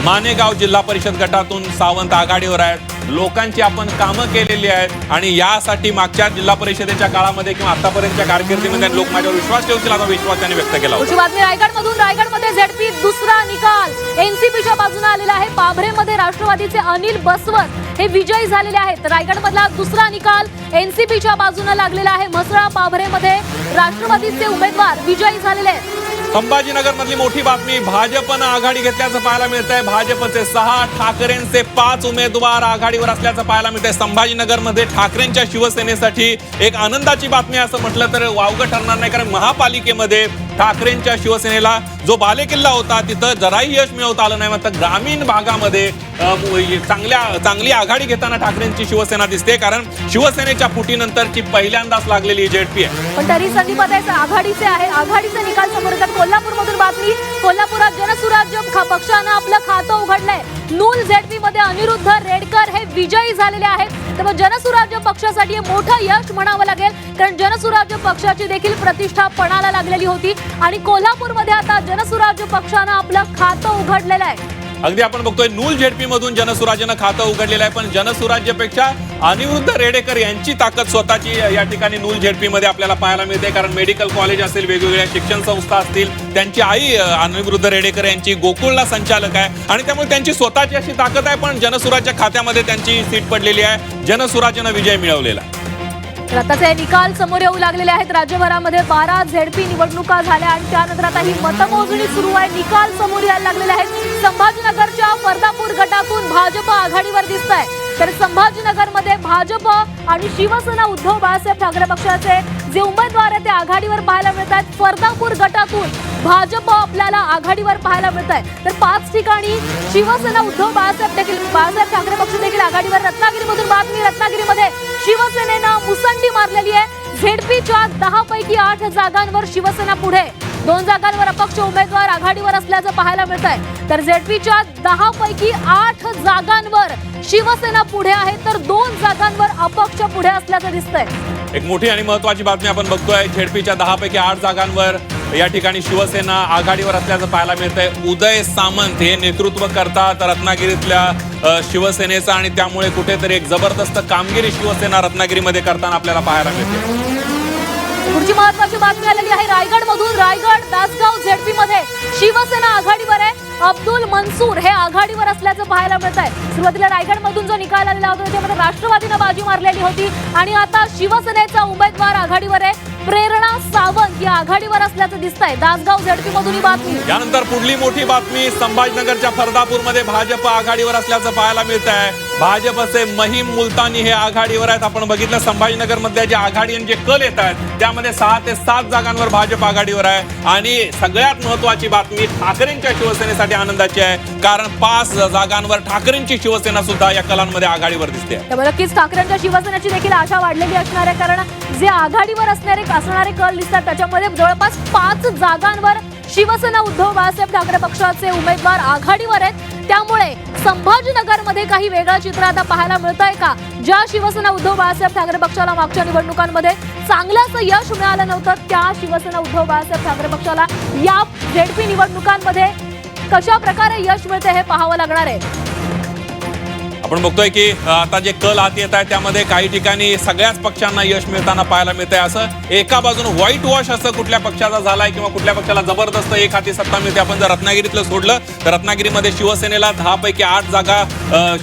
मानेगाव जिल्हा परिषद गटातून सावंत आघाडीवर आहेत. लोकांची आपण कामं केलेली आहेत आणि यासाठी मागच्या जिल्हा परिषदेच्या काळामध्ये किंवा आतापर्यंतच्या कारकिर्दीमध्ये लोक माझ्यावर विश्वास ठेवतील असा विश्वास त्यांनी व्यक्त केला होता. बातमी रायगडमध्ये झेडपी दुसरा निकाल एनसीपीच्या बाजूने आलेला आहे. पाभरेमध्ये राष्ट्रवादीचे अनिल बसवत हे विजयी झालेले आहेत. रायगडमधला दुसरा निकाल एनसीपीच्या बाजूने लागलेला आहे. म्हसळा पाभरेमध्ये राष्ट्रवादीचे उमेदवार विजयी झालेले आहेत. संभाजीनगर मधली मोठी बातमी, भाजपनं आघाडी घेतल्याचं पाहायला मिळतंय. भाजपचे 6, ठाकरेंचे 5 उमेदवार आघाडीवर असल्याचं पाहायला मिळतंय. संभाजीनगर मध्ये ठाकरेंच्या शिवसेनेसाठी एक आनंदाची बातमी असं म्हटलं तर वावगं ठरणार नाही, कारण महापालिकेमध्ये ठाकरेंच्या शिवसेनेला जो बालेकिल्ला होता तिथं जराही यश मिळवता आलं नाही. मात्र ग्रामीण भागामध्ये चांगली आघाडी घेताना ठाकरेंची शिवसेना दिसते, कारण शिवसेनेच्या फुटीनंतरची पहिल्यांदाच लागलेली झेडपी आहे. पण तरी संदीप आघाडीचे आहे. आघाडीचे निकाल समोर येतात. कोल्हापूरमधून बातमी, कोल्हापुरात जनसुराज्य पक्षानं आपलं खातं उघडलंय. नूल झेडपी मध्ये अनिरुद्ध रेडकर हे विजयी झालेले आहेत. त्यामुळे जनसुराज्य पक्षासाठी हे मोठं यश म्हणावं लागेल, कारण जनसुराज्य पक्षाची देखील प्रतिष्ठा पणाला लागलेली होती आणि कोल्हापूरमध्ये आता जनसुराज्य पक्षानं आपलं खातं उघडलेलं आहे. अगदी आपण बघतोय नूल झेडपी मधून जनसुराज्यानं खातं उघडलेलं आहे, पण जनसुराज्यपेक्षा अनिरुद्ध रेडेकर यांची ताकद स्वतःची या ठिकाणी नूल झेडपी मध्ये आपल्याला पाहायला मिळते. कारण मेडिकल कॉलेज असेल, वेगवेगळ्या शिक्षण संस्था असतील, त्यांची आई अनिरुद्ध रेडेकर यांची गोकुळला संचालक आहे आणि त्यामुळे त्यांची स्वतःची अशी ताकद आहे. पण जनसुराज्य खात्यामध्ये त्यांची सीट पडलेली आहे. जनसुराज्यानं विजय मिळवलेला. आताचे निकाल समोर येऊ लागलेले आहेत. राज्यभरामध्ये 12 झेडपी निवडणुका झाल्या आणि त्यानंतर आता ही मतमोजणी सुरू आहे. निकाल समोर यायला लागलेले आहेत. संभाजीनगरच्या फरदापूर गटातून भाजप आघाडीवर दिसत आहे, तर संभाजीनगरमध्ये भाजप आणि शिवसेना उद्धव बाळासाहेब ठाकरे पक्षाचे जे उमेदवार आहेत ते आघाडीवर पाहायला मिळत आहेत. फरदापूर गटातून भाजप आपल्याला आघाडीवर पाहायला मिळत आहे, तर 5 ठिकाणी शिवसेना उद्धव बाळासाहेब ठाकरे पक्ष देखील आघाडीवर. रत्नागिरीमधून बातमी, रत्नागिरीमध्ये शिवसेनेनं मुसंडी मारलेली आहे. झेडपीच्या 10 पैकी 8 जागांवर शिवसेना पुढे, 2 जागांवर अपक्ष उमेदवार आघाडीवर असल्याचं पाहायला मिळत आहे. तर झेडपीच्या 10 पैकी 8 जागांवर शिवसेना पुढे आहे, तर 2 जागांवर अपक्ष पुढे असल्याचं दिसतंय. एक मोठी आणि महत्वाची बातमी आपण बघतोय. झेडपीच्या 10 पैकी 8 जागांवर या ठिकाणी शिवसेना आघाडीवर असल्याचं पाहायला मिळतंय. उदय सामंत हे नेतृत्व करतात रत्नागिरीतल्या शिवसेनेचं आणि त्यामुळे कुठेतरी एक जबरदस्त कामगिरी शिवसेना रत्नागिरीमध्ये करताना आपल्याला पाहायला मिळते. पुढची महत्वाची बातमी आलेली आहे रायगडमधून. रायगड दासगाव झेडपी मध्ये शिवसेना आघाडीवर आहे. अब्दुल मनसूर हे आघाडीवर असल्याचं पाहायला मिळत आहे. सुरुवातीला रायगडमधून जो निकाल आलेला होता त्यामध्ये राष्ट्रवादीनं बाजी मारलेली होती आणि आता शिवसेनेचा उमेदवार आघाडीवर आहे. प्रेरणा सावंत या आघाडीवर असल्याचं दिसतंय. दासगाव झेडपी मधून ही बातमी. यानंतर पुढली मोठी बातमी, संभाजीनगरच्या फरदापूरमध्ये भाजप आघाडीवर असल्याचं पाहायला मिळत आहे. भाजपचे महिम मुलतानी हे आघाडीवर आहेत. आपण बघितलं संभाजीनगर मध्ये जे आघाडी आणि जे कल येत आहेत त्यामध्ये 6 ते 7 जागांवर भाजप आघाडीवर आहे. आणि सगळ्यात महत्वाची बातमी ठाकरेंच्या शिवसेनेसाठी आनंदाची आहे, कारण 5 जागांवर ठाकरेंची शिवसेना सुद्धा या कलांमध्ये आघाडीवर दिसते. त्यामुळे नक्कीच ठाकरेंच्या शिवसेनेची देखील आशा वाढलेली असणार आहे, कारण जे आघाडीवर असणारे कल दिसतात त्याच्यामध्ये जवळपास 5 जागांवर शिवसेना उद्धव बाळासाहेब ठाकरे पक्षाचे उमेदवार आघाडीवर आहेत. त्यामुळे संभाजीनगरमध्ये काही वेगळं चित्र आता पाहायला मिळत आहे का? ज्या शिवसेना उद्धव बाळासाहेब ठाकरे पक्षाला मागच्या निवडणुकांमध्ये चांगलं असं यश मिळालं नव्हतं, त्या शिवसेना उद्धव बाळासाहेब ठाकरे पक्षाला या झेडपी निवडणुकांमध्ये कशा प्रकारे यश मिळते हे पाहावं लागणार आहे. आपण बघतोय की आता जे कल हाती येत आहे त्यामध्ये काही ठिकाणी सगळ्याच पक्षांना यश मिळताना पाहायला मिळतंय. असं एका बाजूने व्हाईट वॉश असं कुठल्या पक्षाचा झालाय किंवा कुठल्या पक्षाला जबरदस्त एक हाती सत्ता मिळते. आपण जर रत्नागिरीतलं सोडलं तर रत्नागिरीमध्ये शिवसेनेला 10 पैकी 8 जागा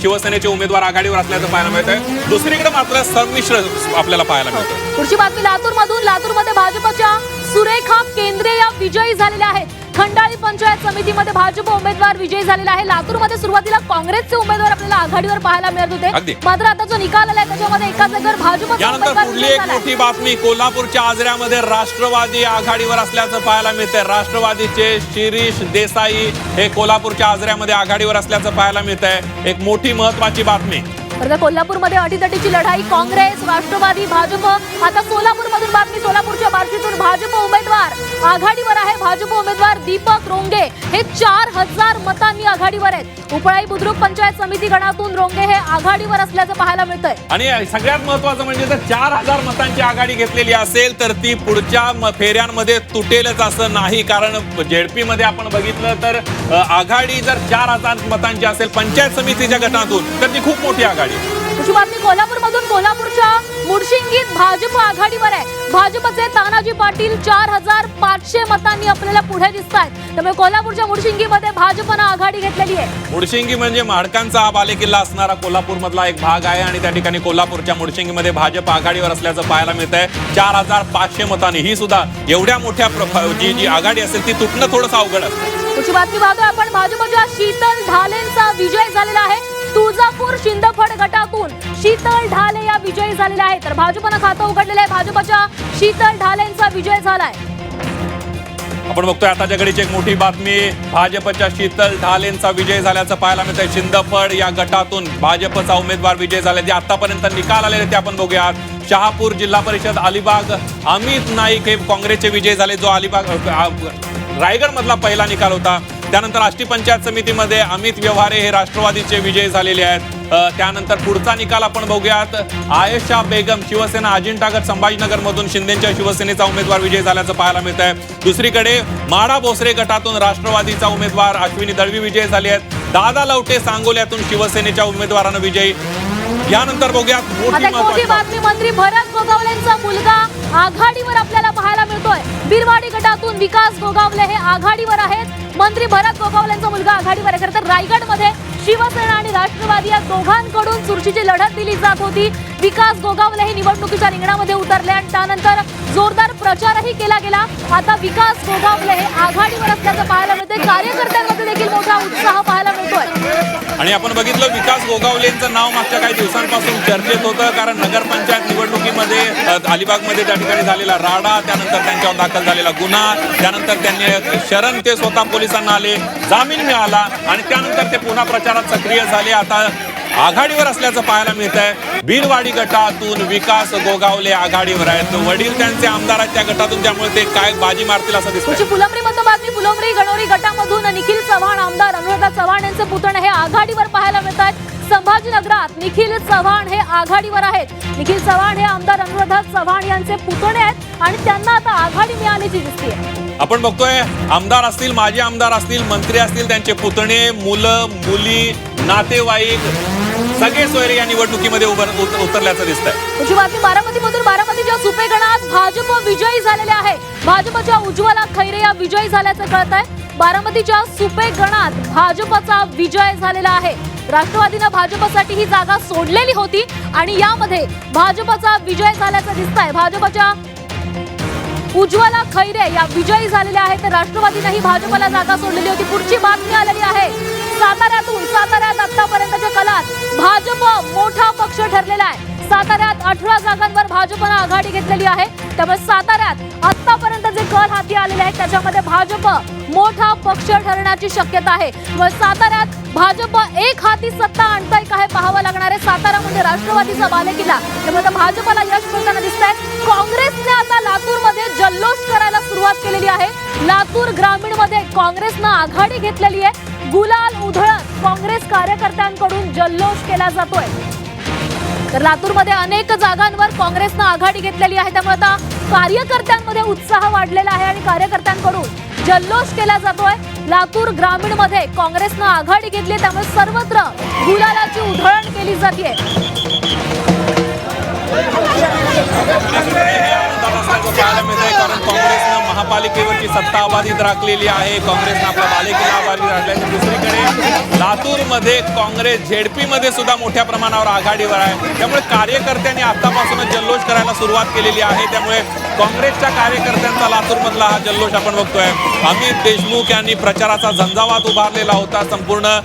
शिवसेनेचे उमेदवार आघाडीवर असल्याचं पाहायला मिळतंय. दुसरीकडे मात्र संमिश्र आपल्याला पाहायला मिळतं. पुढची बातमी लातूरमधून. लातूरमध्ये भाजपच्या सुरेखा केंद्रे या विजयी झालेल्या आहेत. खंडाळी पंचायत समितीमध्ये भाजप उमेदवार विजयी झालेला आहे. लातूरमध्ये सुरुवातीला काँग्रेसचे उमेदवार आपल्याला आघाडीवर पाहायला मिळत होते, मात्र आता जो निकाल आलाय त्याच्यामध्ये एका जागेवर भाजपचा यानंतर पुढली एक मोठी बातमी, कोल्हापूरच्या आजऱ्यामध्ये राष्ट्रवादी आघाडीवर असल्याचं पाहायला मिळतंय. राष्ट्रवादीचे शिरीष देसाई हे कोल्हापूरच्या आजऱ्यामध्ये आघाडीवर असल्याचं पाहायला मिळतंय. एक मोठी महत्वाची बातमी. तर कोल्हापूरमध्ये अटीतटीची लढाई, काँग्रेस, राष्ट्रवादी, भाजप. आता सोलापूरमधून बातमी, सोलापूरच्या बार्शीतून भाजप उमेदवार आघाडीवर आहे. भाजप उमेदवार दीपक रोंगे हे 4000 मतांनी आघाडीवर आहेत. उपळाई बुद्रुक पंचायत समिती गणातून रोंगे हे आघाडीवर असल्याचं पाहायला मिळतंय. आणि सगळ्यात महत्त्वाचं म्हणजे जर 4000 मतांची आघाडी घेतलेली असेल तर ती पुढच्या फेऱ्यांमध्ये तुटेलच असं नाही. कारण जेडपी मध्ये आपण बघितलं तर आघाडी जर 4000 मतांची असेल पंचायत समितीच्या गटातून तर ती खूप मोठी आघाडी. दुसरी बातमी कोल्हापूरमधून. कोल्हापूरच्या मुडशिंगीत भाजप आघाडीवर आहे. भाजपचे तानाजी पाटील 4500 मतांनी आपल्याला पुढे दिसत आहेत. त्यामुळे कोल्हापूरच्या मुडशिंगीमध्ये भाजपनं आघाडी घेतलेली आहे. मुडशिंगी म्हणजे माडकांचा हा बालेकिल्ला असणारा कोल्हापूर मधला एक भाग आहे आणि त्या ठिकाणी कोल्हापूरच्या मुडशिंगीमध्ये भाजप आघाडीवर असल्याचं पाहायला मिळत आहे. 4500 मतांनी ही सुद्धा एवढ्या मोठ्या जी आघाडी असेल ती तुटणं थोडंसं अवघड असतं. पुढची बातमी पाहतोय आपण. भाजपच्या शीतल ढालेंचा विजय झालेला आहे. तुळजापूर शिंदफळ गटातून शीतल ढाले या विजयी झालेल्या आहेत. तर भाजपनं खातं उघडलेलं आहे. भाजपच्या शीतल ढालेंचा विजय झालाय. आपण बघतोय आताच्या घडीची एक मोठी बातमी. भाजपच्या शीतल ढालेंचा विजय झाल्याचं पाहायला मिळतंय. शिंदफळ या गटातून भाजपचा उमेदवार विजय झाले. जे आतापर्यंत निकाल आलेले ते आपण बघूयात. शहापूर जिल्हा परिषद अलिबाग अमित नाईक हे काँग्रेसचे विजय झाले. जो अलिबाग रायगड मधला पहिला निकाल होता. त्यानंतर राष्ट्रीय पंचायत समितीमध्ये अमित व्यवहारे हे राष्ट्रवादीचे विजयी झालेले आहेत. त्यानंतर पुढचा निकाल आपण बघूयात. आयशा बेगम शिवसेना अजिंठागड संभाजीनगर मधून शिंदेच्या शिवसेनेचा उमेदवार विजय झाल्याचं पाहायला मिळत आहे. दुसरीकडे माडा भोसरे गटातून राष्ट्रवादीचा उमेदवार अश्विनी दळवी विजयी झाले आहेत. दादा लवटे सांगोल्यातून शिवसेनेच्या उमेदवारानं विजयी. यानंतर बघूयात मोठी बातमी. मंत्री भरत गोगावलेंचा मुलगा आघाडीवर आपल्याला पाहायला मिळतोय. बिरवाडी गटातून विकास गोगावले हे आघाडीवर आहेत. मंत्री भरत गोगावलेंचा मुलगा आघाडीवर आहे. खरं तर रायगडमध्ये शिवसेना आणि राष्ट्रवादी या दोघांकडून चुरशीची लढत दिली जात होती. विकास गोगावले हे निवडणुकीच्या रिंगणामध्ये उतरले आणि त्यानंतर जोरदार प्रचारही केला गेला. आता विकास गोगावले हे आघाडीवर असल्याचं पाहायला मिळते. कार्यकर्त्यांमध्ये देखील मोठा उत्साह पाहायला मिळतोय. आणि आपण बघितलं विकास गोगावलेंचं नाव मागच्या काही दिवसांपासून चर्चेत होतं. कारण नगरपंचायत निवडणुकीमध्ये अलिबागमध्ये त्या ठिकाणी झालेला राडा, त्यानंतर त्यांच्यावर दाखल झालेला गुन्हा, त्यानंतर त्यांनी शरण ते स्वतः पोलिसांना आले, जामीन मिळाला आणि त्यानंतर ते पुन्हा प्रचारात सक्रिय झाले. आता आघाडीवर असल्याचं पाहायला मिळत आहे. बीरवाडी गटातून विकास गोगावले आघाडीवर आहेत. वडील त्यांचे आमदार आहेत त्या गटातून, त्यामुळे ते काय बाजी मारतील असं दिसतं. फुलंब्री मतदारसंघ फुलंब्री गणोरी गटामधून निखिल चव्हाण आमदार अनुराधा चव्हाण यांचे पुतणे हे आघाडीवर पाहायला मिळतात. संभाजीनगरात निखिल चव्हाण हे आघाडीवर आहेत. निखिल चव्हाण हे आमदार अनुराधा चव्हाण यांचे पुतणे आहेत आणि त्यांना आता आघाडी मिळाल्याची दिसते. आपण बघतोय आमदार असतील, माजी आमदार असतील, मंत्री असतील, त्यांचे पुतणे, मुलं, मुली, नातेवाईक सगळे सोयरे या निवडणुकीमध्ये उतरल्याचं दिसतंय. तुझी बातमी बारामतीमधून. बारामतीच्या सुपे गणात भाजप विजयी झालेले आहे. भाजपच्या उज्ज्वला खैरे या विजयी झाल्याचं कळत आहे. बारामतीच्या सुपे गणात भाजपचा विजय झालेला आहे. राष्ट्रवादीनं भाजपसाठी ही जागा सोडलेली होती आणि यामध्ये भाजपचा विजय झाल्याचं दिसत आहे. भाजपच्या उज्ज्वला खैरे या विजयी झालेल्या आहेत. तर राष्ट्रवादीनंही भाजपला जागा सोडलेली होती. पुढची बातमी आलेली आहे साताऱ्यात आतापर्यंतच्या काळात भाजप मोठा पक्ष ठरलेला आहे. साताऱ्यात 18 जागांवर भाजपनं आघाडी घेतलेली आहे. त्यामुळे साताऱ्यात आतापर्यंत जे कल हाती आलेले आहेत त्याच्यामध्ये भाजप मोठा पक्ष ठरण्याची शक्यता आहे. साताऱ्यात भाजप एक हाती सत्ता आणताय का हे पाहावं लागणार आहे. सातारा म्हणजे राष्ट्रवादीचा बालेकिल्ला, त्यामुळे भाजपला यश मिळताना दिसतंय. काँग्रेसने आता लातूरमध्ये जल्लोष करायला सुरुवात केलेली आहे. लातूर ग्रामीणमध्ये काँग्रेसनं आघाडी घेतलेली आहे. गुलाल उधळत काँग्रेस कार्यकर्त्यांकडून जल्लोष केला जातोय. तर लातूरमध्ये अनेक जागांवर काँग्रेसनं आघाडी घेतलेली आहे. त्यामुळे आता कार्यकर्त्यांमध्ये उत्साह वाढलेला आहे आणि कार्यकर्त्यांकडून जल्लोष केला जातोय. लातूर ग्रामीणमध्ये काँग्रेसनं आघाडी घेतली, त्यामुळे सर्वत्र गुलालाची उधळण केली जाते. कारण काँग्रेसनं महापालिकेवरची सत्ता अबाधित राखलेली आहे. काँग्रेसनं आपला बालेकिल्ला अबाधित राखला. दुसरीकडे लातूरमध्ये काँग्रेस झेडपीमध्ये सुद्धा मोठ्या प्रमाणावर आघाडीवर आहे. त्यामुळे कार्यकर्त्यांनी आतापासूनच जल्लोष करायला सुरुवात केलेली आहे. त्यामुळे काँग्रेसच्या कार्यकर्त्यांचा लातूरमधला हा जल्लोष आपण बघतोय. अमित देशमुख यांनी प्रचाराचा झंझावात उभारलेला होता. संपूर्ण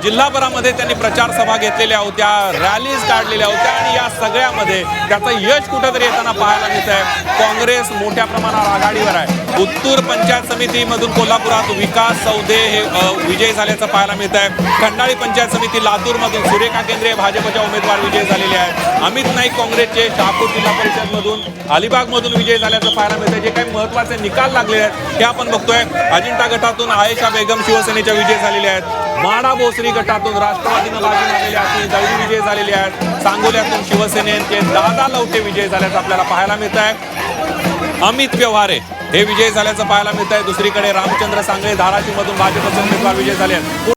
जिल्हाभरामध्ये त्यांनी प्रचार सभा घेतलेल्या होत्या, रॅलीज काढलेल्या होत्या आणि या सगळ्यामध्ये त्याचं यश कुठेतरी येताना पाहायला मिळत आहे. काँग्रेस मोठ्या प्रमाणावर आघाडीवर आहे. उत्तूर पंचायत समितीमधून कोल्हापुरात विकास सौदे हे विजयी झाल्याचं पाहायला मिळत आहे. खंडाळी पंचायत समिती लातूरमधून सुरेखा केंद्रे भाजपच्या उमेदवार विजयी झालेले आहेत. अमित नाईक काँग्रेसचे शहापूर जिल्हा परिषदमधून अलिबागमधून विजयी झाल्याचं पाहायला मिळतं. जे काही महत्त्वाचे निकाल लागलेले आहेत हे आपण बघतोय. अजिंठा गटातून आयेशा बेगम शिवसेनेच्या विजयी झालेल्या आहेत. माडा भोसरी गटातून राष्ट्रवादीनं बाजी मारलेली आहे, दळवी विजयी झालेले आहेत. सांगोल्यातून शिवसेनेचे दादा लवटे विजयी झाल्याचं आपल्याला पाहायला मिळत आहे. अमित व्यवहारे हे विजयी झाल्याचं पाहायला मिळत आहे. दुसरीकडे रामचंद्र सांगळे धाराशिवमधून भाजपचे उमेदवार विजयी झाले आहेत.